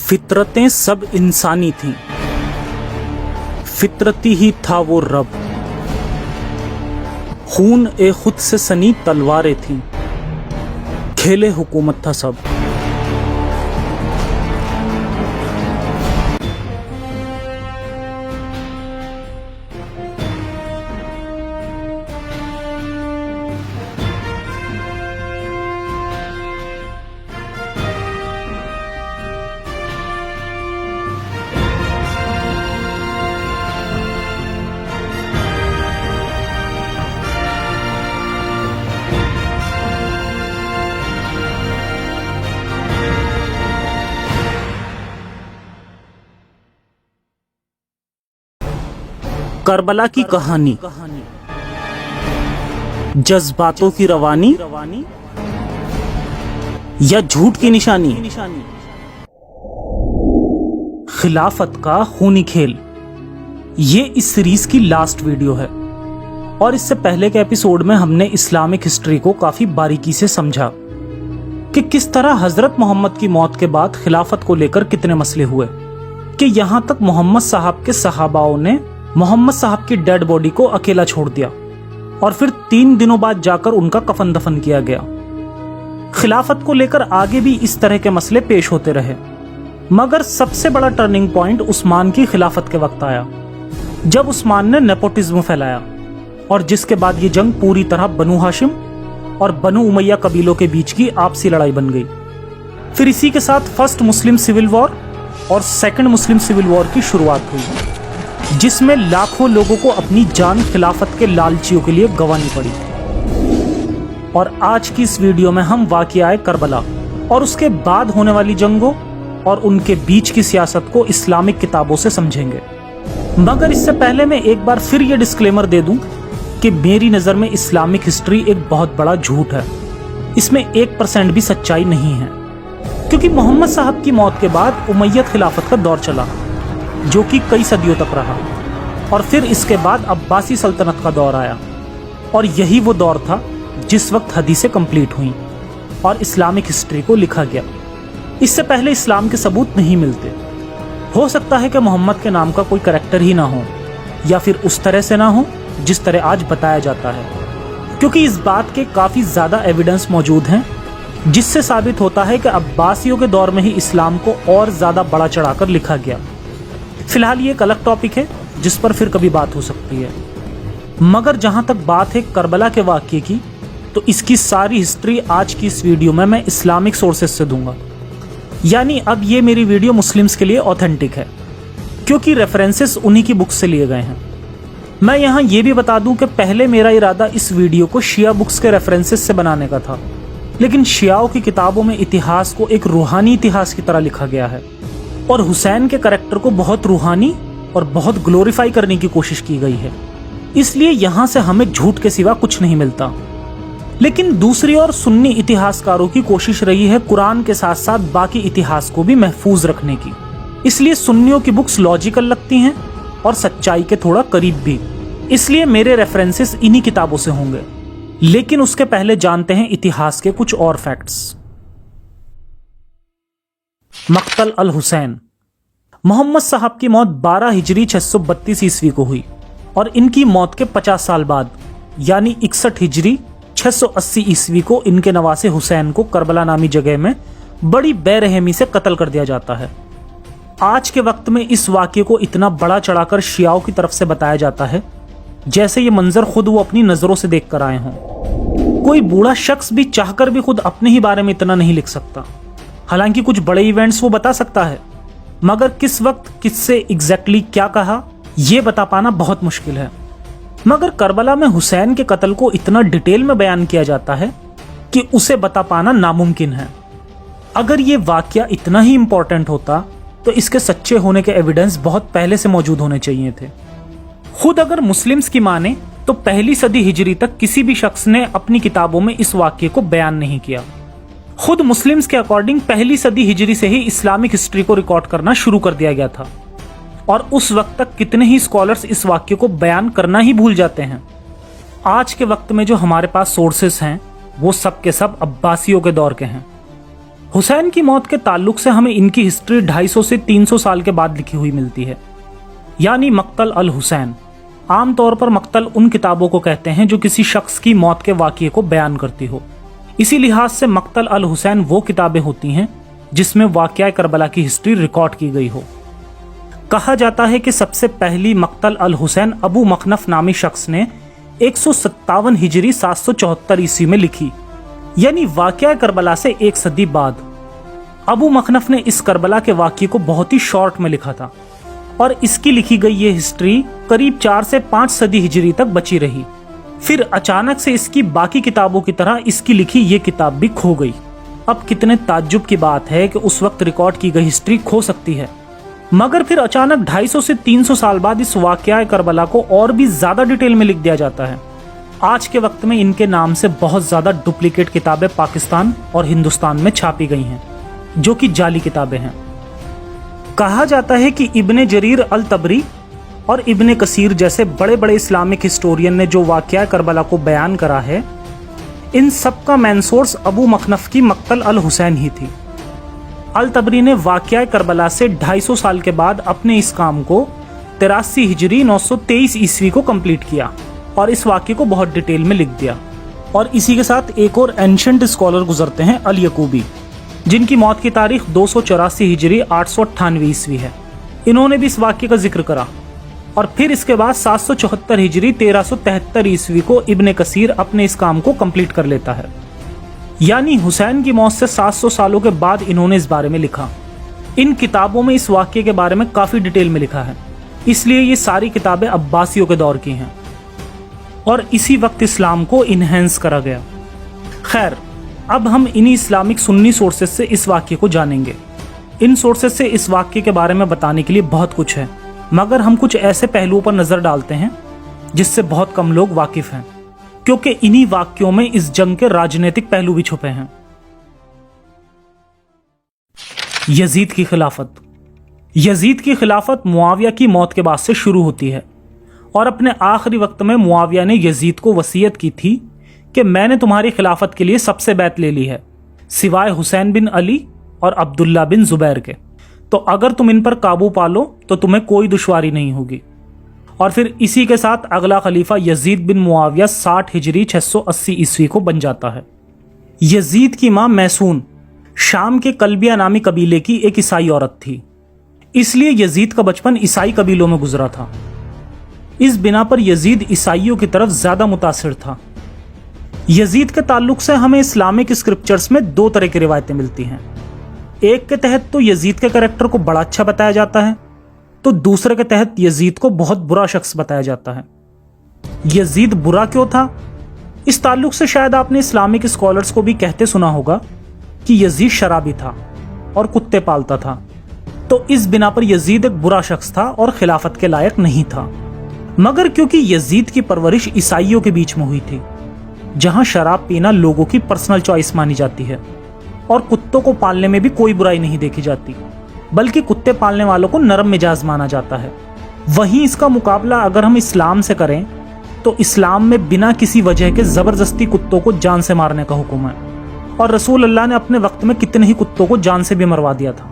फितरतें सब इंसानी थीं, फितरती ही था वो रब। खून ए खुद से सनी तलवारें थीं, खेले हुकूमत था सब। करबला की कहानी, जज्बातों की रवानी या झूठ की निशानी। खिलाफत का खूनी खेल, ये इस सीरीज की लास्ट वीडियो है और इससे पहले के एपिसोड में हमने इस्लामिक हिस्ट्री को काफी बारीकी से समझा कि किस तरह हजरत मोहम्मद की मौत के बाद खिलाफत को लेकर कितने मसले हुए कि यहां तक मोहम्मद साहब के सहाबाओं ने मोहम्मद साहब की डेड बॉडी को अकेला छोड़ दिया और फिर 3 दिनों बाद जाकर उनका कफन दफन किया गया। खिलाफत को लेकर आगे भी इस तरह के मसले पेश होते रहे, मगर सबसे बड़ा टर्निंग पॉइंट उस्मान की खिलाफत के वक्त आया, जब उस्मान ने नेपोटिज्म फैलाया और जिसके बाद ये जंग पूरी तरह बनु हाशिम और बनु उमैया कबीलों के बीच की आपसी लड़ाई बन गई। फिर इसी के साथ फर्स्ट मुस्लिम सिविल वॉर और सेकंड मुस्लिम सिविल वॉर की शुरुआत हुई, जिसमें लाखों लोगों को अपनी जान खिलाफत के लालचियों के लिए गंवानी पड़ी। और आज की इस वीडियो में हम वाक़या करबला और उसके बाद होने वाली जंगों और उनके बीच की सियासत को इस्लामिक किताबों से समझेंगे। मगर इससे पहले मैं एक बार फिर ये डिस्क्लेमर दे दूं कि मेरी नज़र में इस्लामिक हिस्ट्री एक बहुत बड़ा झूठ है, इसमें 1% भी सच्चाई नहीं है, क्योंकि मोहम्मद साहब की मौत के बाद उमैयद खिलाफत का दौर चला जो कि कई सदियों तक रहा और फिर इसके बाद अब्बासी सल्तनत का दौर आया और यही वो दौर था जिस वक्त हदीसें कंप्लीट हुई और इस्लामिक हिस्ट्री को लिखा गया। इससे पहले इस्लाम के सबूत नहीं मिलते। हो सकता है कि मोहम्मद के नाम का कोई करैक्टर ही ना हो या फिर उस तरह से ना हो जिस तरह आज बताया जाता है, क्योंकि इस बात के काफ़ी ज़्यादा एविडेंस मौजूद हैं जिससे साबित होता है कि अब्बासियों के दौर में ही इस्लाम को और ज़्यादा बड़ा चढ़ाकर लिखा गया। फिलहाल ये एक अलग टॉपिक है जिस पर फिर कभी बात हो सकती है, मगर जहां तक बात है करबला के वाक़ये की, तो इसकी सारी हिस्ट्री आज की इस वीडियो में मैं इस्लामिक सोर्सेज से दूंगा। यानी अब ये मेरी वीडियो मुस्लिम्स के लिए ऑथेंटिक है क्योंकि रेफरेंसेस उन्हीं की बुक्स से लिए गए हैं। मैं यहाँ ये भी बता दूं कि पहले मेरा इरादा इस वीडियो को शिया बुक्स के रेफरेंसेस से बनाने का था, लेकिन शियाओं की किताबों में इतिहास को एक रूहानी इतिहास की तरह लिखा गया है और हुसैन के करैक्टर को बहुत रूहानी और बहुत ग्लोरीफाई करने की कोशिश की गई है, इसलिए यहाँ से हमें झूठ के सिवा कुछ नहीं मिलता। लेकिन दूसरी ओर सुन्नी इतिहासकारों की कोशिश रही है कुरान के साथ साथ बाकी इतिहास को भी महफूज रखने की, इसलिए सुन्नियों की बुक्स लॉजिकल लगती हैं और सच्चाई के थोड़ा करीब भी, इसलिए मेरे रेफरेंसेस इन्हीं किताबों से होंगे। लेकिन उसके पहले जानते हैं इतिहास के कुछ और फैक्ट्स। मक्तल अल हुसैन। मोहम्मद साहब की मौत 12 हिजरी 632 ईस्वी को हुई और इनकी मौत के 50 साल बाद यानी 61 हिजरी 680 ईस्वी को इनके नवासे हुसैन को करबला नामी जगह में बड़ी बेरहमी से कत्ल कर दिया जाता है। आज के वक्त में इस वाक़ये को इतना बड़ा चढ़ाकर शियाओं की तरफ से बताया जाता है जैसे ये मंजर खुद वो अपनी नज़रों से देख कर आए हों। कोई बूढ़ा शख्स भी चाहकर भी खुद अपने ही बारे में इतना नहीं लिख सकता। हालांकि कुछ बड़े इवेंट्स वो बता सकता है, मगर किस वक्त किससे एग्जैक्टली क्या कहा ये बता पाना बहुत मुश्किल है। मगर करबला में हुसैन के कत्ल को इतना डिटेल में बयान किया जाता है कि उसे बता पाना नामुमकिन है। अगर ये वाकया इतना ही इंपॉर्टेंट होता तो इसके सच्चे होने के एविडेंस बहुत पहले से मौजूद होने चाहिए थे। खुद अगर मुस्लिम्स की माने तो पहली सदी हिजरी तक किसी भी शख्स ने अपनी किताबों में इस वाकये को बयान नहीं किया। खुद मुस्लिम्स के अकॉर्डिंग पहली सदी हिजरी से ही इस्लामिक हिस्ट्री को रिकॉर्ड करना शुरू कर दिया गया था और उस वक्त तक कितने ही स्कॉलर्स इस वाक्य को बयान करना ही भूल जाते हैं। आज के वक्त में जो हमारे पास सोर्सेस हैं वो सब के सब अब्बासियों के दौर के हैं। हुसैन की मौत के ताल्लुक से हमें इनकी हिस्ट्री 250 से 300 साल के बाद लिखी हुई मिलती है, यानी मक्तल अल हुसैन। आमतौर पर मक्तल उन किताबों को कहते हैं जो किसी शख्स की मौत के वाक़ये को बयान करती हो। इसी लिहाज से मक्तल अल हुसैन वो किताबें होती हैं जिसमें वाक़या करबला की हिस्ट्री रिकॉर्ड की गई हो। कहा जाता है कि सबसे पहली मक्तल अल हुसैन अबू मखनफ नामी शख्स ने 157 हिजरी 774 ईस्वी में लिखी, यानी वाक़या करबला से 1 सदी बाद। अबू मखनफ ने इस करबला के वाक़ये को बहुत ही शॉर्ट में लिखा था और इसकी लिखी गई ये हिस्ट्री करीब 4 से 5 सदी हिजरी तक बची रही। फिर अचानक से इसकी बाकी किताबों की तरह इसकी लिखी ये किताब भी खो गई। अब कितने ताज्जुब की बात है कि उस वक्त रिकॉर्ड की गई हिस्ट्री खो सकती है, मगर फिर अचानक 250 से 300 साल बाद इस वाक़या करबला को और भी ज्यादा डिटेल में लिख दिया जाता है। आज के वक्त में इनके नाम से बहुत ज्यादा डुप्लीकेट किताबें पाकिस्तान और हिंदुस्तान में छापी गई हैं, जो कि जाली किताबें हैं। कहा जाता है कि इब्ने जरीर अल तबरी और इब्ने कसीर जैसे बड़े बड़े इस्लामिक हिस्टोरियन ने जो वाक़या करबला को बयान करा है, इन सब का मेन सोर्स अबू मखनफ की मक्तल अल हुसैन ही थी। अल तबरी ने वाक़या करबला से 250 साल के बाद अपने इस काम को 83 हिजरी 923 ईस्वी को कंप्लीट किया और इस वाक़ये को बहुत डिटेल में लिख दिया। और इसी के साथ एक और एंशंट स्कॉलर गुजरते हैं, अल यकूबी, जिनकी मौत की तारीख 284 हिजरी 898 ईस्वी है। इन्होंने भी इस वाक़ये का जिक्र करा और फिर इसके बाद 774 हिजरी 1373 ईस्वी को इब्ने कसीर अपने इस काम को कंप्लीट कर लेता है। यानी हुसैन की मौत से 700 सालों के बाद इन्होंने इस बारे में लिखा। इन किताबों में इस वाक़ये के बारे में काफ़ी डिटेल में लिखा है, इसलिए ये सारी किताबें अब्बासियों के दौर की हैं और इसी वक्त इस्लाम को इन्हेंस करा गया। खैर, अब हम इन्हीं इस्लामिक सुन्नी सोर्सेज से इस वाक़ये को जानेंगे। इन सोर्सेज से इस वाक़ये के बारे में बताने के लिए बहुत कुछ है, मगर हम कुछ ऐसे पहलुओं पर नज़र डालते हैं जिससे बहुत कम लोग वाकिफ हैं, क्योंकि इन्हीं वाक़यों में इस जंग के राजनीतिक पहलू भी छुपे हैं। यजीद की खिलाफत। यजीद की खिलाफत मुआविया की मौत के बाद से शुरू होती है और अपने आखिरी वक्त में मुआविया ने यजीद को वसीयत की थी कि मैंने तुम्हारी खिलाफत के लिए सबसे बैत ले ली है, सिवाय हुसैन बिन अली और अब्दुल्ला बिन जुबैर के, तो अगर तुम इन पर काबू पालो तो तुम्हें कोई दुश्वारी नहीं होगी। और फिर इसी के साथ अगला खलीफा यजीद बिन मुआविया 60 हिजरी 680 ईस्वी को बन जाता है। यजीद की मां मैसून शाम के कल्बिया नामी कबीले की एक ईसाई औरत थी, इसलिए यजीद का बचपन ईसाई कबीलों में गुजरा था। इस बिना पर यजीद ईसाइयों की तरफ ज्यादा मुतासिर था। यजीद के ताल्लुक से हमें इस्लामिक स्क्रिप्चर्स में 2 तरह की रिवायतें मिलती हैं। एक के तहत तो यजीद के कैरेक्टर को बड़ा अच्छा बताया जाता है, तो दूसरे के तहत यजीद को बहुत बुरा शख्स बताया जाता है। यजीद बुरा क्यों था? इस ताल्लुक से शायद आपने इस्लामिक स्कॉलर्स को भी कहते सुना होगा कि यजीद शराबी था और कुत्ते पालता था, तो इस बिना पर यजीद एक बुरा शख्स था और खिलाफत के लायक नहीं था। मगर क्योंकि यजीद की परवरिश ईसाइयों के बीच में हुई थी, जहां शराब पीना लोगों की पर्सनल चॉइस मानी जाती है और कुत्तों को पालने में भी कोई बुराई नहीं देखी जाती, बल्कि कुत्ते पालने वालों को नरम मिजाज माना जाता है। वहीं इसका मुकाबला अगर हम इस्लाम से करें तो इस्लाम में बिना किसी वजह के जबरदस्ती कुत्तों को जान से मारने का हुक्म है, और रसूल अल्लाह ने अपने वक्त में कितने ही कुत्तों को जान से भी मरवा दिया था।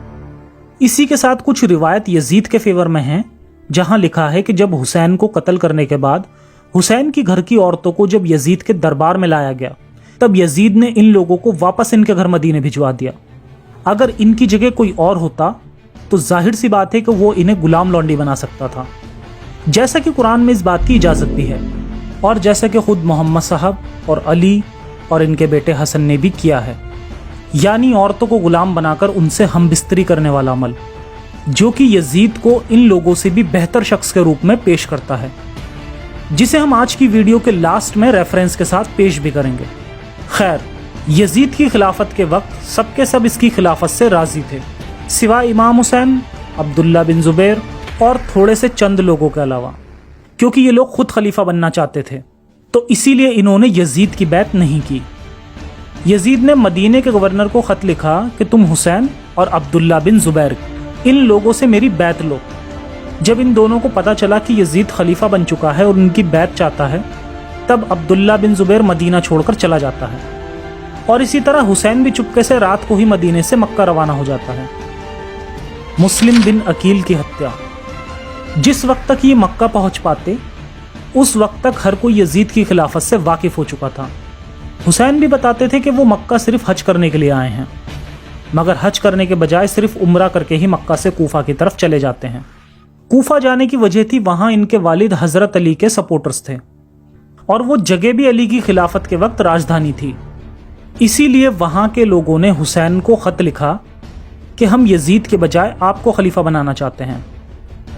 इसी के साथ कुछ रिवायत यजीद के फेवर में है, जहां लिखा है कि जब हुसैन को कत्ल करने के बाद हुसैन की घर की औरतों को जब यजीद के दरबार में लाया गया, तब यजीद ने इन लोगों को वापस इनके घर मदीने भिजवा दिया। अगर इनकी जगह कोई और होता तो जाहिर सी बात है कि वो इन्हें गुलाम लौंडी बना सकता था, जैसा कि कुरान में इस बात की इजाज़त भी है और जैसा कि खुद मोहम्मद साहब और अली और इनके बेटे हसन ने भी किया है, यानी औरतों को गुलाम बनाकर उनसे हम बिस्तरी करने वाला अमल, जो कि यजीद को इन लोगों से भी बेहतर शख्स के रूप में पेश करता है, जिसे हम आज की वीडियो के लास्ट में रेफरेंस के साथ पेश भी करेंगे। खैर, यजीद की खिलाफत के वक्त सबके सब इसकी खिलाफत से राजी थे, सिवाय इमाम हुसैन, अब्दुल्ला बिन जुबैर और थोड़े से चंद लोगों के अलावा, क्योंकि ये लोग खुद खलीफा बनना चाहते थे, तो इसीलिए इन्होंने यजीद की बैत नहीं की। यजीद ने मदीने के गवर्नर को खत लिखा कि तुम हुसैन और अब्दुल्ला बिन जुबैर इन लोगों से मेरी बैत लो। जब इन दोनों को पता चला कि यजीद खलीफा बन चुका है और उनकी बैत चाहता है, तब अब्दुल्ला बिन जुबैर मदीना छोड़कर चला जाता है और इसी तरह हुसैन भी चुपके से रात को ही मदीने से मक्का रवाना हो जाता है। मुस्लिम बिन अकील की हत्या। जिस वक्त तक ये मक्का पहुंच पाते उस वक्त तक हर कोई यजीद की खिलाफत से वाकिफ हो चुका था। हुसैन भी बताते थे कि वो मक्का सिर्फ हज करने के लिए आए हैं, मगर हज करने के बजाय सिर्फ उम्रा करके ही मक्का से कूफा की तरफ चले जाते हैं। कूफा जाने की वजह थी वहां इनके वालिद हजरत अली के सपोर्टर्स थे और वो जगह भी अली की खिलाफत के वक्त राजधानी थी। इसीलिए वहां के लोगों ने हुसैन को खत लिखा कि हम यजीद के बजाय आपको खलीफा बनाना चाहते हैं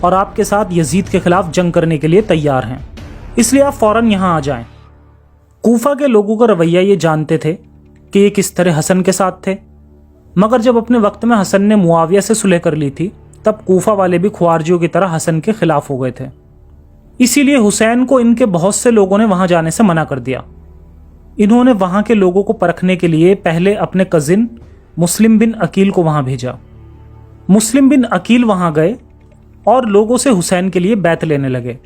और आपके साथ यजीद के खिलाफ जंग करने के लिए तैयार हैं, इसलिए आप फौरन यहां आ जाएं। कूफा के लोगों का रवैया ये जानते थे कि ये किस तरह हसन के साथ थे, मगर जब अपने वक्त में हसन ने मुआविया से सुलह कर ली थी तब कूफा वाले भी ख्वारजियों की तरह हसन के खिलाफ हो गए थे। इसीलिए हुसैन को इनके बहुत से लोगों ने वहां जाने से मना कर दिया। इन्होंने वहां के लोगों को परखने के लिए पहले अपने कजिन मुस्लिम बिन अकील को वहां भेजा। मुस्लिम बिन अकील वहां गए और लोगों से हुसैन के लिए बैत लेने लगे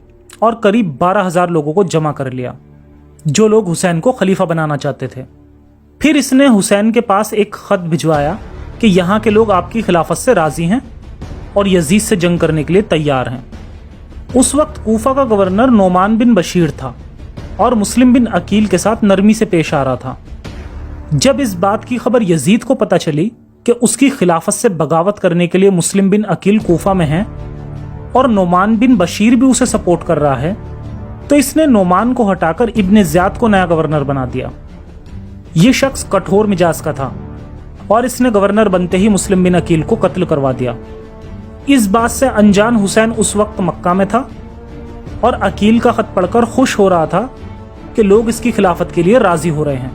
और करीब 12,000 लोगों को जमा कर लिया, जो लोग हुसैन को खलीफा बनाना चाहते थे। फिर इसने हुसैन के पास एक खत भिजवाया कि यहाँ के लोग आपकी खिलाफत से राजी हैं और यजीद से जंग करने के लिए तैयार हैं। उस वक्त कूफा का गवर्नर नोमान बिन बशीर था और मुस्लिम बिन अकील के साथ नरमी से पेश आ रहा था। जब इस बात की खबर यजीद को पता चली कि उसकी खिलाफत से बगावत करने के लिए मुस्लिम बिन अकील कूफा में है और नोमान बिन बशीर भी उसे सपोर्ट कर रहा है, तो इसने नोमान को हटाकर इब्ने ज़ियाद को नया गवर्नर बना दिया। ये शख्स कठोर मिजाज का था और इसने गवर्नर बनते ही मुस्लिम बिन अकील को कत्ल करवा दिया। इस बात से अनजान हुसैन उस वक्त मक्का में था और अकील का खत पढ़कर खुश हो रहा था कि लोग इसकी खिलाफत के लिए राजी हो रहे हैं,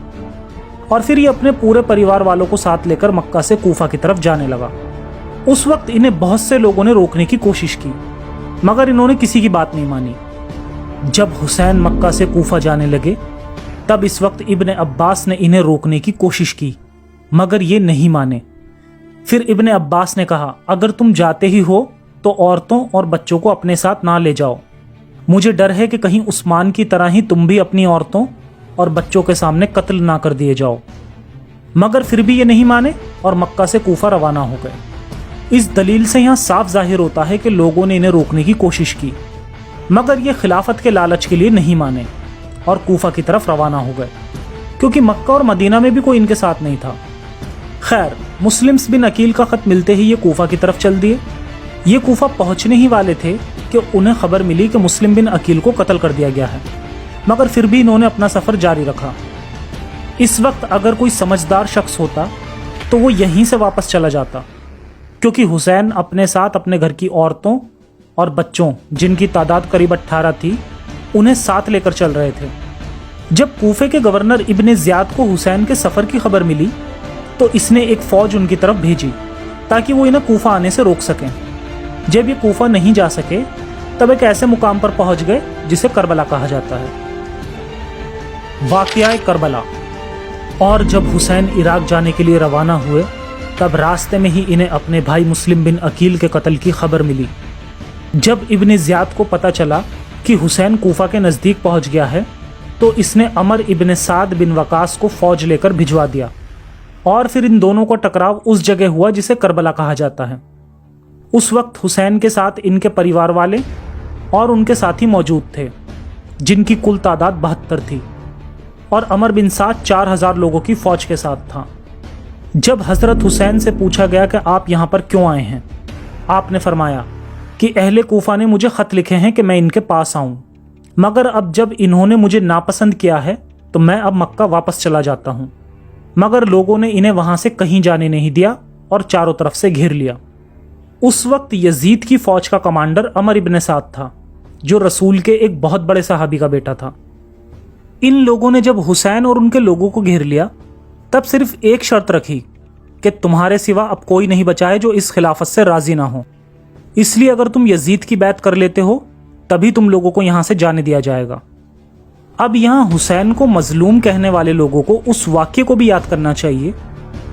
और फिर ये अपने पूरे परिवार वालों को साथ लेकर मक्का से कूफा की तरफ जाने लगा। उस वक्त इन्हें बहुत से लोगों ने रोकने की कोशिश की, मगर इन्होंने किसी की बात नहीं मानी। जब हुसैन मक्का से कूफा जाने लगे तब इस वक्त इब्ने अब्बास ने इन्हें रोकने की कोशिश की, मगर ये नहीं माने। फिर इब्ने अब्बास ने कहा, अगर तुम जाते ही हो तो औरतों और बच्चों को अपने साथ ना ले जाओ, मुझे डर है कि कहीं उस्मान की तरह ही तुम भी अपनी औरतों और बच्चों के सामने कत्ल ना कर दिए जाओ। मगर फिर भी ये नहीं माने और मक्का से कूफा रवाना हो गए। इस दलील से यहाँ साफ जाहिर होता है कि लोगों ने इन्हें रोकने की कोशिश की, मगर ये खिलाफत के लालच के लिए नहीं माने और कूफा की तरफ रवाना हो गए, क्योंकि मक्का और मदीना में भी कोई इनके साथ नहीं था। खैर, मुस्लिम्स बिन अकील का खत मिलते ही ये कूफा की तरफ चल दिए। ये कूफा पहुंचने ही वाले थे कि उन्हें खबर मिली कि मुस्लिम बिन अकील को कत्ल कर दिया गया है, मगर फिर भी इन्होंने अपना सफर जारी रखा। इस वक्त अगर कोई समझदार शख्स होता तो वो यहीं से वापस चला जाता, क्योंकि हुसैन अपने साथ अपने घर की औरतों और बच्चों, जिनकी तादाद करीब 18 थी, उन्हें साथ लेकर चल रहे थे। जब कूफे के गवर्नर इब्ने ज़ियाद को हुसैन के सफ़र की खबर मिली तो इसने एक फ़ौज उनकी तरफ भेजी ताकि वो इन्हें कूफा आने से रोक सकें। जब ये कूफा नहीं जा सके तब एक ऐसे मुकाम पर पहुंच गए जिसे करबला कहा जाता है। वाक़या करबला। और जब हुसैन इराक जाने के लिए रवाना हुए तब रास्ते में ही इन्हें अपने भाई मुस्लिम बिन अकील के कत्ल की खबर मिली। जब इब्ने ज़ियाद को पता चला कि हुसैन कूफा के नज़दीक पहुंच गया है तो इसने अमर इब्ने साद बिन वकास को फ़ौज लेकर भिजवा दिया और फिर इन दोनों का टकराव उस जगह हुआ जिसे करबला कहा जाता है। उस वक्त हुसैन के साथ इनके परिवार वाले और उनके साथी मौजूद थे, जिनकी कुल तादाद 72 थी, और अमर बिन साद 4000 लोगों की फ़ौज के साथ था। जब हज़रत हुसैन से पूछा गया कि आप यहाँ पर क्यों आए हैं, आपने फरमाया कि अहले कूफा ने मुझे ख़त लिखे हैं कि मैं इनके पास आऊँ, मगर अब जब इन्होंने मुझे नापसंद किया है तो मैं अब मक्का वापस चला जाता हूँ। मगर लोगों ने इन्हें वहाँ से कहीं जाने नहीं दिया और चारों तरफ से घेर लिया। उस वक्त यजीद की फ़ौज का कमांडर अमर इब्ने साद था, जो रसूल के एक बहुत बड़े सहाबी का बेटा था। इन लोगों ने जब हुसैन और उनके लोगों को घेर लिया तब सिर्फ एक शर्त रखी कि तुम्हारे सिवा अब कोई नहीं बचा है जो इस खिलाफत से राजी ना हो, इसलिए अगर तुम यजीद की बैत कर लेते हो तभी तुम लोगों को यहाँ से जाने दिया जाएगा। अब यहाँ हुसैन को मजलूम कहने वाले लोगों को उस वाक्य को भी याद करना चाहिए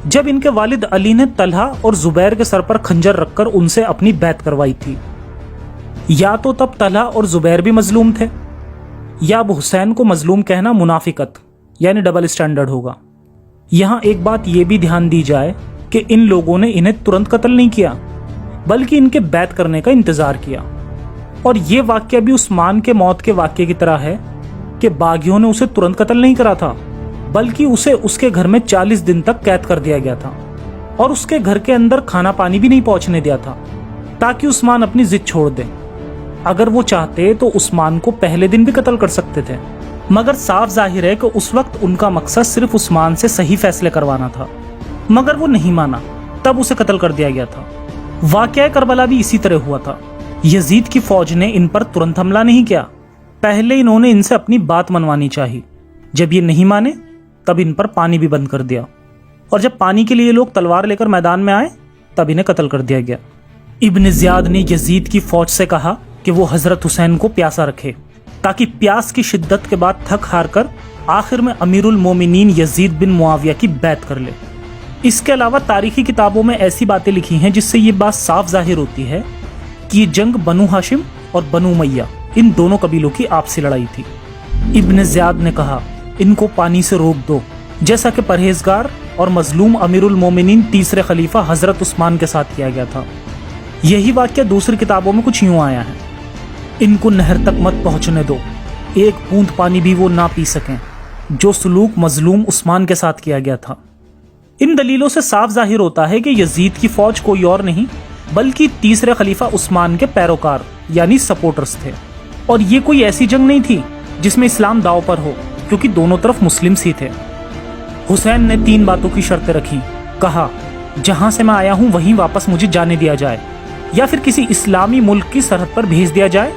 जब इनके वालिद अली ने तलहा और जुबैर के सर पर खंजर रखकर उनसे अपनी बैत करवाई थी। या तो तब तलहा और जुबैर भी मजलूम थे, या अब हुसैन को मजलूम कहना मुनाफिकत यानी डबल स्टैंडर्ड होगा। यहाँ एक बात ये भी ध्यान दी जाए कि इन लोगों ने इन्हें तुरंत कत्ल नहीं किया, बल्कि इनके बैत करने का इंतजार किया। और ये वाक्य भी उस्मान के मौत के वाक्य की तरह है कि बागियों ने उसे तुरंत कत्ल नहीं करा था, बल्कि उसे उसके घर में 40 दिन तक कैद कर दिया गया था और उसके घर के अंदर खाना पानी भी नहीं पहुंचने दिया था, ताकि उस्मान अपनी जिद छोड़ दे। अगर वो चाहते तो उस्मान को पहले दिन भी कत्ल कर सकते थे, मगर साफ जाहिर है कि उस वक्त उनका मकसद सिर्फ उस्मान से सही फैसले करवाना था। मगर वो नहीं माना, तब उसे कत्ल कर दिया गया था। वाक़या करबला भी इसी तरह हुआ था। यजीद की फौज ने इन पर तुरंत हमला नहीं किया, पहले इन्होंने इनसे अपनी बात मनवानी चाहिए। जब ये नहीं माने तब इन पर पानी भी बंद कर दिया, और जब पानी के लिए लोग तलवार लेकर मैदान में आए तब इन्हें कत्ल कर दिया गया। इब्न ज़ियाद ने यजीद की फौज से कहा कि वो हजरत हुसैन को प्यासा रखे, ताकि प्यास की शिद्दत के बाद थक हार कर आखिर में अमीरुल मोमिनीन यजीद बिन मुआविया की बैत कर ले। इसके अलावा तारीखी किताबों में ऐसी बातें लिखी हैं जिससे ये बात साफ जाहिर होती है कि ये जंग बनु हाशिम और बनु उमैया इन दोनों कबीलों की आपसी लड़ाई थी। इब्न ज़ियाद ने कहा, इनको पानी से रोक दो, जैसा कि परहेजगार और मजलूम अमीरुल मोमिनीन तीसरे खलीफा हजरत उस्मान के साथ किया गया था। यही वाक्य दूसरी किताबों में कुछ यूं आया है, इनको नहर तक मत पहुंचने दो, एक बूंद पानी भी वो ना पी सकें, जो सलूक मजलूम उस्मान के साथ किया गया था। इन दलीलों से साफ जाहिर होता है कि यजीद की फौज कोई और नहीं बल्कि तीसरे खलीफा उस्मान के पैरोकार यानी सपोर्टर्स थे। और ये कोई ऐसी जंग नहीं थी जिसमें इस्लाम दांव पर हो, क्योंकि दोनों तरफ मुस्लिम्स ही थे। हुसैन ने 3 बातों की शर्तें रखी। कहा, जहां से मैं आया हूं वहीं वापस मुझे जाने दिया जाए, या फिर किसी इस्लामी मुल्क की सरहद पर भेज दिया जाए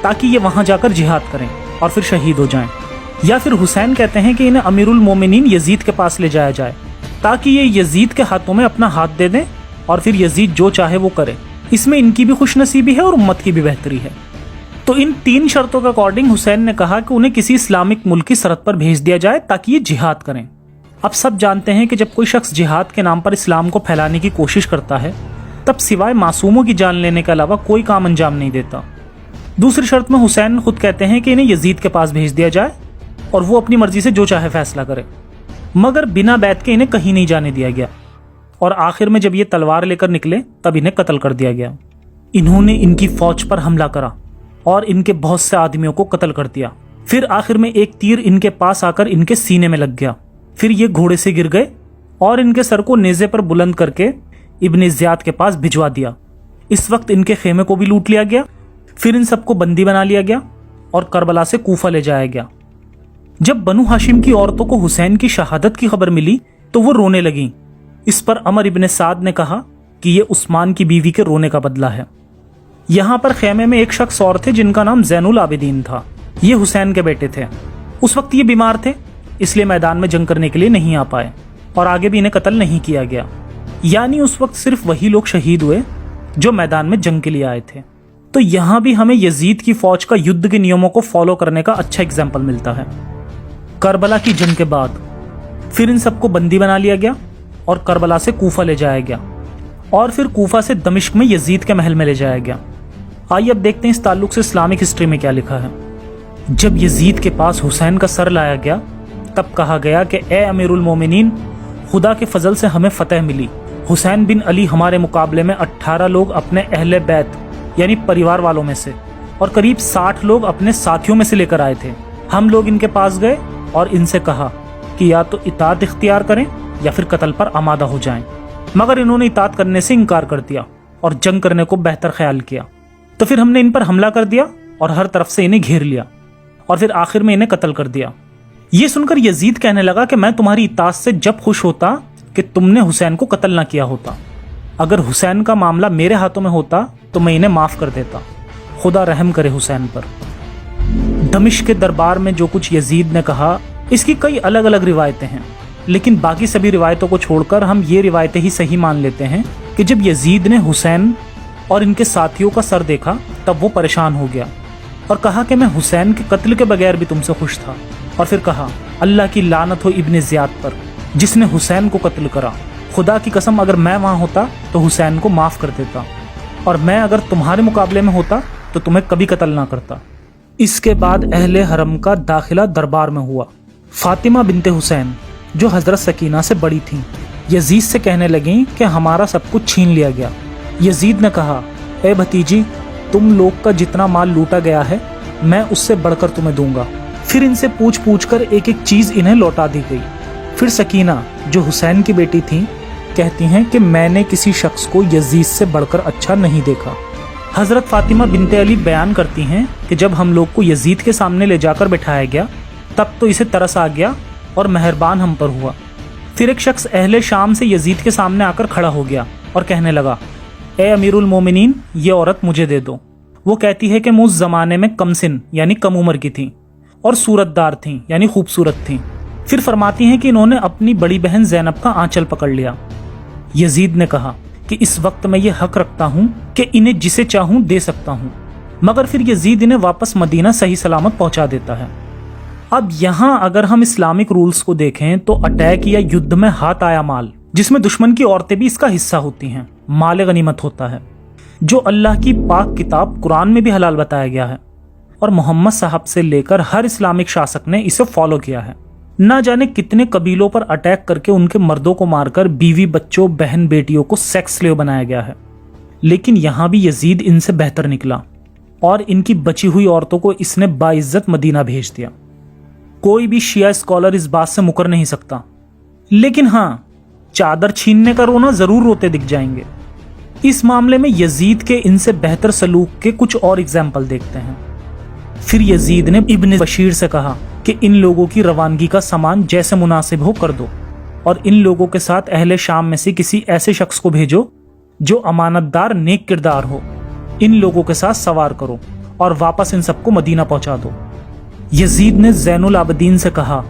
ताकि ये वहां जाकर जिहाद करें और फिर शहीद हो जाएं। या फिर हुसैन कहते हैं कि इन्हें अमीरुल मोमिनीन यजीद के पास ले जाया जाए ताकि ये यजीद के हाथों में अपना हाथ दे दें और फिर यजीद जो चाहे वो करे। इसमें इनकी भी खुशनसीबी है और उम्मत की भी बेहतरी है। तो इन 3 शर्तों के अकॉर्डिंग हुसैन ने कहा कि उन्हें किसी इस्लामिक मुल्क की सरहद पर भेज दिया जाए ताकि ये जिहाद करें। अब सब जानते हैं कि जब कोई शख्स जिहाद के नाम पर इस्लाम को फैलाने की कोशिश करता है तब सिवाय मासूमों की जान लेने के अलावा कोई काम अंजाम नहीं देता। दूसरी शर्त में हुसैन खुद कहते हैं कि इन्हें यजीद के पास भेज दिया जाए और वो अपनी मर्जी से जो चाहे फैसला करे, मगर बिना बैत के इन्हें कहीं नहीं जाने दिया गया। और आखिर में जब ये तलवार लेकर निकले तब इन्हें कत्ल कर दिया गया। इन्होंने इनकी फौज पर हमला करा और इनके बहुत से आदमियों को कत्ल कर दिया। फिर आखिर में एक तीर इनके पास आकर इनके सीने में लग गया। फिर ये घोड़े से गिर गए और इनके सर को नेज़े पर बुलंद करके इब्न ज़ियाद के पास भिजवा दिया। इस वक्त इनके खेमे को भी लूट लिया गया। फिर इन सबको बंदी बना लिया गया और करबला से कूफा ले जाया गया। जब बनु हाशिम की औरतों को हुसैन की शहादत की खबर मिली तो वो रोने लगीं। इस पर अमर इब्न साद ने कहा कि ये उस्मान की बीवी के रोने का बदला है। यहाँ पर खेमे में एक शख्स और थे जिनका नाम ज़ैनुल आबिदीन था। ये हुसैन के बेटे थे। उस वक्त ये बीमार थे, इसलिए मैदान में जंग करने के लिए नहीं आ पाए और आगे भी इन्हें कत्ल नहीं किया गया। यानी उस वक्त सिर्फ वही लोग शहीद हुए जो मैदान में जंग के लिए आए थे। तो यहाँ भी हमें यजीद की फौज का युद्ध के नियमों को फॉलो करने का अच्छा एग्जाम्पल मिलता है। करबला की जंग के बाद फिर इन सबको बंदी बना लिया गया और करबला से कूफा ले जाया गया और फिर कूफा से दमिश्क में यजीद के महल में ले जाया गया। आइए अब देखते हैं इस ताल्लुक से इस्लामिक हिस्ट्री में क्या लिखा है। जब यजीद के पास हुसैन का सर लाया गया तब कहा गया कि ए अमीरुल मोमिनीन, खुदा के फजल से हमें फतह मिली। हुसैन बिन अली हमारे मुकाबले में 18 लोग अपने अहले बैत यानी परिवार वालों में से और करीब 60 लोग अपने साथियों में से लेकर आए थे। हम लोग इनके पास गए और इनसे कहा कि या तो इताअत इख्तियार करें या फिर कत्ल पर आमादा हो जाएं, मगर इन्होंने इताअत करने से इनकार कर दिया और जंग करने को बेहतर ख्याल किया। तो फिर हमने इन पर हमला कर दिया और हर तरफ से इन्हें घेर लिया और फिर आखिर में इन्हें कत्ल कर दिया। ये सुनकर यजीद कहने लगा कि मैं तुम्हारी इताअत से जब खुश होता कि तुमने हुसैन को कत्ल ना किया होता। अगर हुसैन का मामला मेरे हाथों में होता तो मैं इन्हें माफ कर देता। खुदा रहम करे हुसैन पर। दमिश्क के दरबार में जो कुछ यजीद ने कहा, इसकी कई अलग अलग रिवायतें हैं, लेकिन बाकी सभी रिवायतों को छोड़कर हम ये रिवायतें ही सही मान लेते हैं कि जब यजीद ने हुसैन और इनके साथियों का सर देखा तब वो परेशान हो गया और कहा कि मैं हुसैन के कत्ल के बगैर भी तुमसे खुश था। और फिर कहा, अल्लाह की लानत हो इब्न ज़ियाद पर जिसने हुसैन को कत्ल करा। खुदा की कसम अगर मैं वहाँ होता तो हुसैन को माफ़ कर देता, और मैं अगर तुम्हारे मुकाबले में होता तो तुम्हें कभी कत्ल ना करता। इसके बाद अहले हरम का दाखिला दरबार में हुआ। फातिमा बिनते हुसैन जो हजरत सकीना से बड़ी थीं, यजीद से कहने लगीं कि हमारा सब कुछ छीन लिया गया। यजीद ने कहा, ए भतीजी, तुम लोग का जितना माल लूटा गया है मैं उससे बढ़कर तुम्हें दूंगा। फिर इनसे पूछ पूछ कर एक एक चीज इन्हें लौटा दी गई। फिर सकीना, जो हुसैन की बेटी थी, कहती हैं कि मैंने किसी शख्स को यजीद से बढ़कर अच्छा नहीं देखा। हजरत फातिमा बिनते अली बयान करती हैं कि जब हम लोग को यजीद के सामने ले जाकर बैठाया गया तब तो इसे तरस आ गया और मेहरबान हम पर हुआ। फिर एक शख्स अहले शाम से यजीद के सामने आकर खड़ा हो गया और कहने लगा, ए अमीरुल मोमिनीन, ये औरत मुझे दे दो। वो कहती है कि मैं उस जमाने में कमसिन यानी कम उम्र की थी और सूरतदार थी यानी खूबसूरत थी। फिर फरमाती हैं कि इन्होंने अपनी बड़ी बहन ज़ैनब का आंचल पकड़ लिया। यजीद ने कहा कि इस वक्त मैं ये हक रखता हूँ कि इन्हें जिसे चाहूँ दे सकता हूँ, मगर फिर यजीद इन्हें वापस मदीना सही सलामत पहुँचा देता है। अब यहाँ अगर हम इस्लामिक रूल्स को देखें तो अटैक या युद्ध में हाथ आया माल, जिसमें दुश्मन की औरतें भी इसका हिस्सा होती हैं, माल गनीमत होता है, जो अल्लाह की पाक किताब कुरान में भी हलाल बताया गया है और मोहम्मद साहब से लेकर हर इस्लामिक शासक ने इसे फॉलो किया है। ना जाने कितने कबीलों पर अटैक करके उनके मर्दों को मारकर बीवी बच्चों बहन बेटियों को सेक्स स्लेव बनाया गया है, लेकिन यहाँ भी यजीद इनसे बेहतर निकला और इनकी बची हुई औरतों को इसने बाइज्जत मदीना भेज दिया। कोई भी शिया स्कॉलर इस बात से मुकर नहीं सकता, लेकिन हाँ, चादर छीनने का रोना जरूर रोते दिख जाएंगे। इस मामले में यजीद के इनसे बेहतर सलूक के कुछ और एग्जाम्पल देखते हैं। फिर यजीद ने इब्न बशीर से कहा कि इन लोगों की रवानगी का सामान जैसे मुनासिब हो कर दो और इन लोगों के साथ अहले शाम में से किसी ऐसे शख्स को भेजो जो अमानतदार नेक किरदार हो। इन लोगों के साथ सवार करो और वापस इन सबको मदीना पहुंचा दो। यजीद ने ज़ैनुल आबदीन से कहा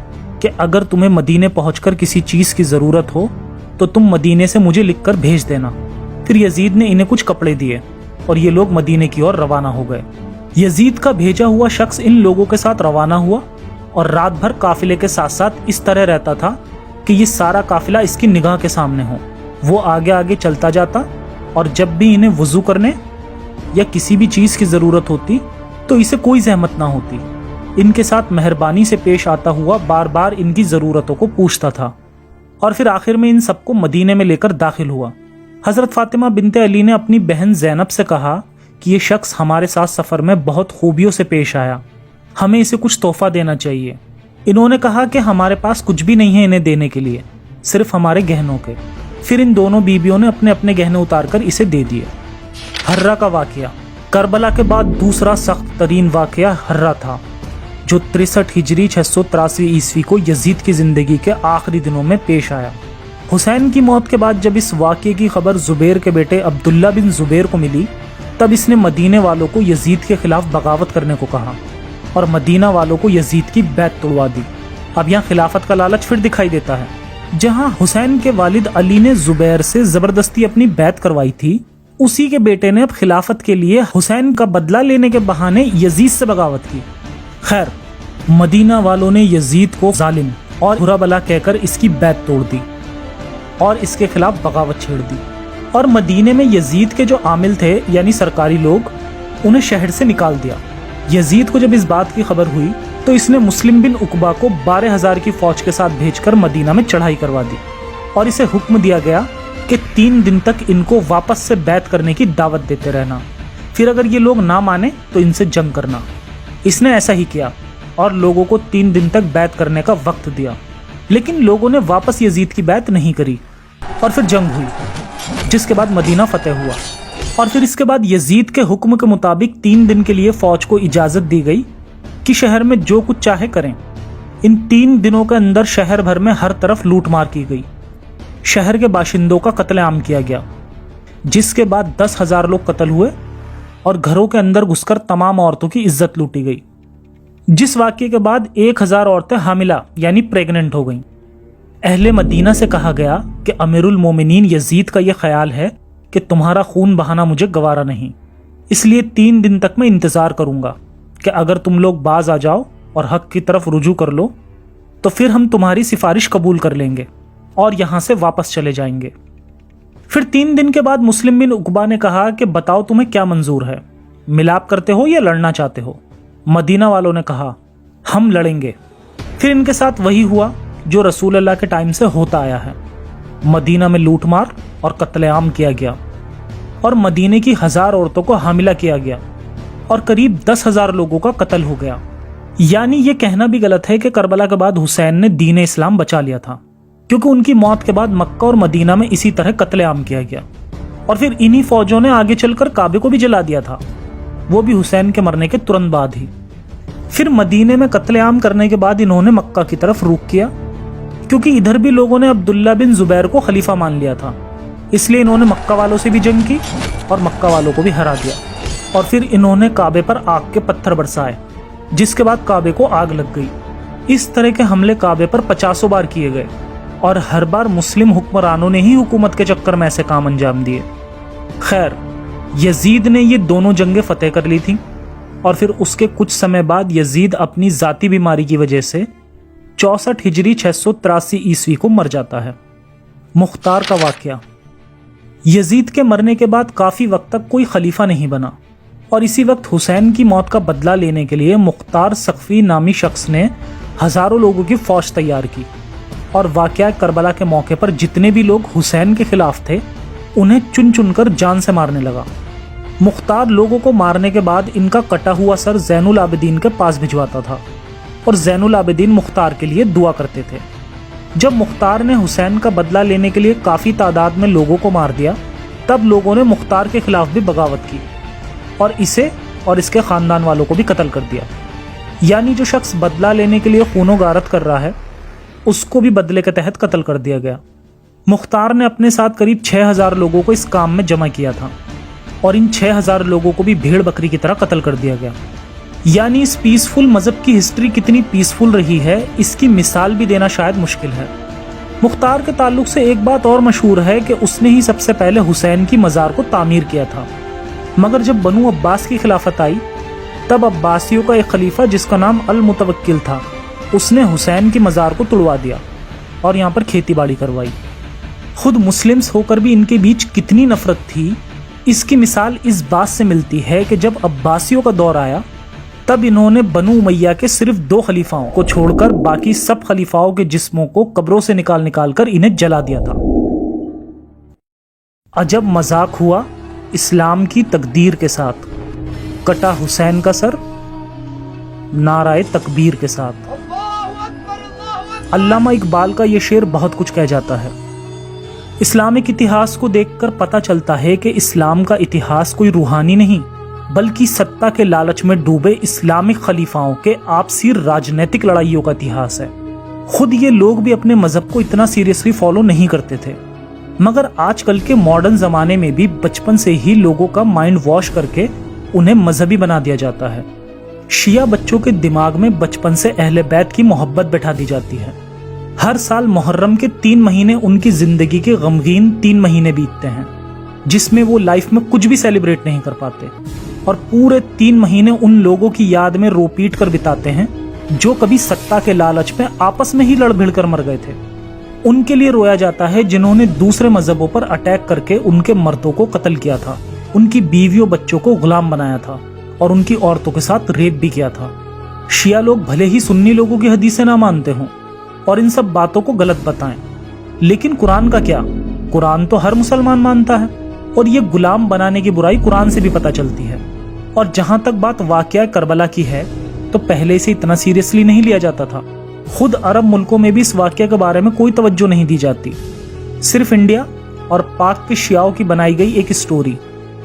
कि अगर तुम्हें मदीने पहुंचकर किसी चीज की जरूरत हो तो तुम मदीने से मुझे लिखकर भेज देना। फिर यजीद ने इन्हें कुछ कपड़े दिए और ये लोग मदीने की ओर रवाना हो गए। यजीद का भेजा हुआ शख्स इन लोगों के साथ रवाना हुआ और रात भर काफिले के साथ साथ इस तरह रहता था कि ये सारा काफिला इसकी निगाह के सामने हो। वो आगे आगे चलता जाता और जब भी इन्हें वुजू करने या किसी भी चीज की जरूरत होती तो इसे कोई जहमत ना होती। इनके साथ मेहरबानी से पेश आता हुआ बार बार इनकी जरूरतों को पूछता था और फिर आखिर में इन सबको मदीने में लेकर दाखिल हुआ। हजरत फातिमा बिनते अली ने अपनी बहन ज़ैनब से कहा कि ये शख्स हमारे साथ सफर में बहुत खूबियों से पेश आया, हमें इसे कुछ तोहफा देना चाहिए। इन्होंने कहा कि हमारे पास कुछ भी नहीं है इन्हें देने के लिए, सिर्फ हमारे गहनों के। फिर इन दोनों बीबियों ने अपने अपने गहने उतारकर इसे दे दिए। हर्रा का वाकया। करबला के बाद दूसरा सख्त तरीन वाकया हर्रा था, जो 63 हिजरी 683 ईस्वी को यजीद की जिंदगी के आखिरी दिनों में पेश आया। हुसैन की मौत के बाद जब इस वाकये की खबर जुबैर के बेटे अब्दुल्ला बिन जुबैर को मिली, तब इसने मदीने वालों को यजीद के खिलाफ बगावत करने को कहा और मदीना वालों को यजीद की बैत तोड़वा दी। अब यहाँ खिलाफत का लालच फिर दिखाई देता है। जहाँ हुसैन के वालिद अली ने जुबैर से जबरदस्ती अपनी बैत करवाई थी, उसी के बेटे ने अब खिलाफत के लिए हुसैन का बदला लेने के बहाने यजीद से बगावत की। खैर, मदीना वालों ने यजीद को जालिम और बुरा भला कहकर इसकी बैत तोड़ दी और इसके खिलाफ बगावत छेड़ दी और मदीने में यजीद के जो आमिल थे यानी सरकारी लोग, उन्हें शहर से निकाल दिया। यजीद को जब इस बात की खबर हुई तो इसने मुस्लिम बिन उकबा को 12,000 की फौज के साथ भेजकर मदीना में चढ़ाई करवा दी और इसे हुक्म दिया गया कि 3 दिन तक इनको वापस से बैत करने की दावत देते रहना, फिर अगर ये लोग ना माने तो इनसे जंग करना। इसने ऐसा ही किया और लोगों को 3 दिन तक बैत करने का वक्त दिया, लेकिन लोगों ने वापस यजीद की बैत नहीं करी और फिर जंग हुई, जिसके बाद मदीना फतेह हुआ। और फिर इसके बाद यजीद के हुक्म के मुताबिक 3 दिन के लिए फौज को इजाजत दी गई कि शहर में जो कुछ चाहे करें। इन 3 दिनों के अंदर शहर भर में हर तरफ लूटमार की गई, शहर के बाशिंदों का कत्लेआम किया गया, जिसके बाद 10,000 लोग कत्ल हुए और घरों के अंदर घुसकर तमाम औरतों की इज्जत लूटी गई, जिस वाकये के बाद 1,000 औरतें हामिला यानी प्रेग्नेंट हो गईं। अहले मदीना से कहा गया कि अमीरुल मोमिनीन यजीद का यह ख्याल है कि तुम्हारा खून बहाना मुझे गवारा नहीं, इसलिए 3 दिन तक मैं इंतजार करूंगा कि अगर तुम लोग बाज आ जाओ और हक की तरफ रुजू कर लो तो फिर हम तुम्हारी सिफारिश कबूल कर लेंगे और यहां से वापस चले जाएंगे। फिर 3 दिन के बाद मुस्लिम बिन उकबा ने कहा कि बताओ तुम्हें क्या मंजूर है, मिलाप करते हो या लड़ना चाहते हो? मदीना वालों ने कहा हम लड़ेंगे। फिर इनके साथ वही हुआ जो रसूल अल्लाह के टाइम से होता आया है। मदीना में लूट मार और कत्लेआम किया गया और मदीने की 1000 औरतों को हामिला किया गया और करीब 10,000 लोगों का कत्ल हो गया। यानी ये कहना भी गलत है कि करबला के बाद हुसैन ने दीन इस्लाम बचा लिया था, क्योंकि उनकी मौत के बाद मक्का और मदीना में इसी तरह कत्लेआम किया गया और फिर इन्हीं फौजों ने आगे चलकर काबे को भी जला दिया था, वो भी हुसैन के मरने के तुरंत बाद ही। फिर मदीने में कत्लेआम करने के बाद इन्होंने मक्का की तरफ रुख किया, क्योंकि इधर भी लोगों ने अब्दुल्ला बिन जुबैर को खलीफा मान लिया था, इसलिए इन्होंने मक्का वालों से भी जंग की और मक्का वालों को भी हरा दिया। और फिर इन्होंने काबे पर आग के पत्थर बरसाए, जिसके बाद काबे को आग लग गई। इस तरह के हमले काबे पर 50 बार किए गए और हर बार मुस्लिम हुक्मरानों ने ही हुकूमत के चक्कर में ऐसे काम अंजाम दिए। खैर, यजीद ने ये दोनों जंगें फतेह कर ली थीं और फिर उसके कुछ समय बाद यजीद अपनी जाती बीमारी की वजह से 64 हिजरी 683 ईस्वी को मर जाता है। मुख्तार का वाकया। यजीद के मरने के बाद काफी वक्त तक कोई खलीफा नहीं बना और इसी वक्त हुसैन की मौत का बदला लेने के लिए मुख्तार सख्फी नामी शख्स ने हजारों लोगों की फौज तैयार की और वाकया करबला के मौके पर जितने भी लोग हुसैन के खिलाफ थे उन्हें चुन चुनकर जान से मारने लगा। मुख्तार लोगों को मारने के बाद इनका कटा हुआ सर ज़ैनुल आबिदीन के पास भिजवाता था और ज़ैनुल आबिदीन मुख्तार के लिए दुआ करते थे। जब मुख्तार ने हुसैन का बदला लेने के लिए काफ़ी तादाद में लोगों को मार दिया, तब लोगों ने मुख्तार के खिलाफ भी बगावत की और इसे और इसके ख़ानदान वालों को भी कत्ल कर दिया। यानी जो शख्स बदला लेने के लिए खूनो गारत कर रहा है, उसको भी बदले के तहत कत्ल कर दिया गया। मुख्तार ने अपने साथ करीब 6000 लोगों को इस काम में जमा किया था और इन 6000 लोगों को भी भेड़ बकरी की तरह कत्ल कर दिया गया। यानी इस पीसफुल मजहब की हिस्ट्री कितनी पीसफुल रही है, इसकी मिसाल भी देना शायद मुश्किल है। मुख्तार के ताल्लुक से एक बात और मशहूर है कि उसने ही सबसे पहले हुसैन की मज़ार को तामीर किया था, मगर जब बनु अब्बास की खिलाफत आई तब अब्बासियों का एक खलीफा जिसका नाम अल मुतवक्किल था, उसने हुसैन की मज़ार को तुड़वा दिया और यहाँ पर खेती बाड़ी करवाई। खुद मुस्लिम्स होकर भी इनके बीच कितनी नफरत थी, इसकी मिसाल इस बात से मिलती है कि जब अब्बासियों का दौर आया तब इन्होंने बनु उमैया के सिर्फ 2 खलीफाओं को छोड़कर बाकी सब खलीफाओं के जिस्मों को कब्रों से निकाल कर इन्हें जला दिया था। अजब मजाक हुआ इस्लाम की तकदीर के साथ, कटा हुसैन का सर नाराए तकबीर के साथ। अल्लामा इकबाल का ये शेर बहुत कुछ कह जाता है। इस्लामिक इतिहास को देखकर पता चलता है कि इस्लाम का इतिहास कोई रूहानी नहीं, बल्कि सत्ता के लालच में डूबे इस्लामिक खलीफाओं के आपसी राजनीतिक लड़ाइयों का इतिहास है। खुद ये लोग भी अपने मजहब को इतना सीरियसली फॉलो नहीं करते थे, मगर आजकल के मॉडर्न जमाने में भी बचपन से ही लोगों का माइंड वॉश करके उन्हें मजहबी बना दिया जाता है। शिया बच्चों के दिमाग में बचपन से अहले बैत की मोहब्बत बैठा दी जाती है। हर साल मुहर्रम के 3 महीने उनकी जिंदगी के गमगीन 3 महीने बीतते हैं, जिसमें वो लाइफ में कुछ भी सेलिब्रेट नहीं कर पाते और पूरे 3 महीने उन लोगों की याद में रो पीट कर बिताते हैं जो कभी सत्ता के लालच में आपस में ही लड़ भिड़ कर मर गए थे। उनके लिए रोया जाता है जिन्होंने दूसरे मजहबों पर अटैक करके उनके मर्दों को कत्ल किया था, उनकी बीवियों बच्चों को गुलाम बनाया था और उनकी औरतों के साथ रेप भी किया था। शिया लोग भले ही सुन्नी लोगों की हदीसें ना मानते हों और इन सब बातों को गलत बताएं, लेकिन कुरान का क्या? कुरान तो हर मुसलमान मानता है और ये गुलाम बनाने की बुराई कुरान से भी पता चलती है। और जहां तक बात वाकया करबला की है, तो पहले से इतना सीरियसली नहीं लिया जाता था। खुद अरब मुल्कों में भी इस वाकया के बारे में कोई तवज्जो नहीं दी जाती, सिर्फ इंडिया और पाक के शियाओं की बनाई गई एक स्टोरी,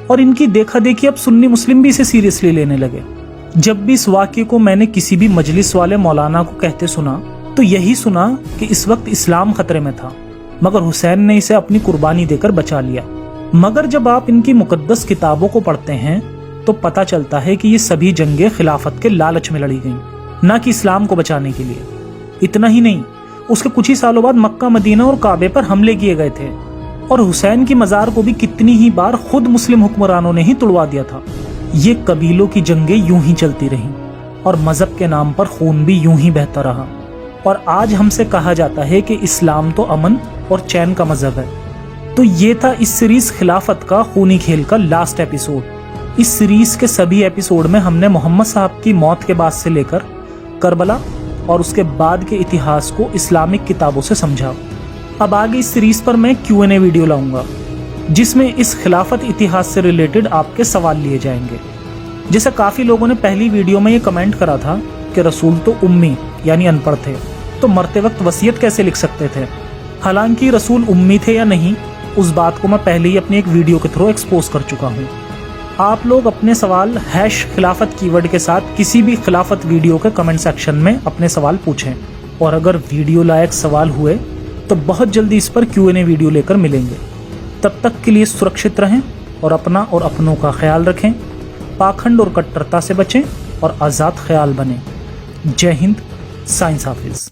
और इनकी देखा देखी अब सुन्नी मुस्लिम भी इसे सीरियसली लेने लगे। जब भी इस वाकये को मैंने किसी भी मजलिस वाले मौलाना को कहते सुना तो यही सुना कि इस वक्त इस्लाम खतरे में था, मगर हुसैन ने इसे अपनी कुर्बानी देकर बचा लिया। मगर जब आप इनकी मुकद्दस किताबों को पढ़ते हैं तो पता चलता है कि ये सभी जंगें खिलाफत के लालच में लड़ी गईं, ना कि इस्लाम को बचाने के लिए। इतना ही नहीं, उसके कुछ ही सालों बाद मक्का, मदीना और काबे पर हमले किए गए थे और हुसैन की मज़ार को भी कितनी ही बार खुद मुस्लिम हुक्मरानों ने ही तुड़वा दिया था। ये कबीलों की जंगें यूं ही चलती रहीं और मजहब के नाम पर खून भी यूं ही बहता रहा। और आज हमसे कहा जाता है कि इस्लाम तो अमन और चैन का मजहब है। तो ये था इस सीरीज खिलाफत का खूनी खेल का लास्ट एपिसोड। इस सीरीज के सभी एपिसोड में हमने मोहम्मद साहब की मौत के बाद से लेकर करबला اور اس کے بعد کے اتہاس کو اسلامک کتابوں سے سمجھا۔ اب آگے اس سیریز پر میں Q&A ویڈیو لاؤں گا جس میں اس خلافت اتہاس سے ریلیٹڈ آپ کے سوال لیے جائیں گے۔ جیسے کافی لوگوں نے پہلی ویڈیو میں یہ کمنٹ کرا تھا کہ رسول تو امی یعنی ان پڑھ تھے، تو مرتے وقت وصیت کیسے لکھ سکتے تھے؟ حالانکہ رسول امی تھے یا نہیں، اس بات کو میں پہلے ہی اپنی ایک ویڈیو کے تھرو ایکسپوز کر چکا ہوں۔ آپ لوگ اپنے سوال #خلافت کی ورڈ کے ساتھ کسی بھی خلافت ویڈیو کے کمنٹ سیکشن میں اپنے سوال پوچھیں، اور اگر ویڈیو لائق سوال ہوئے تو بہت جلدی اس پر Q&A ویڈیو لے کر ملیں گے۔ تب تک کے لیے سرکشت رہیں اور اپنا اور اپنوں کا خیال رکھیں، پاکھنڈ اور کٹرتا سے بچیں اور آزاد خیال بنیں۔ جے ہند، سائنس حافظ۔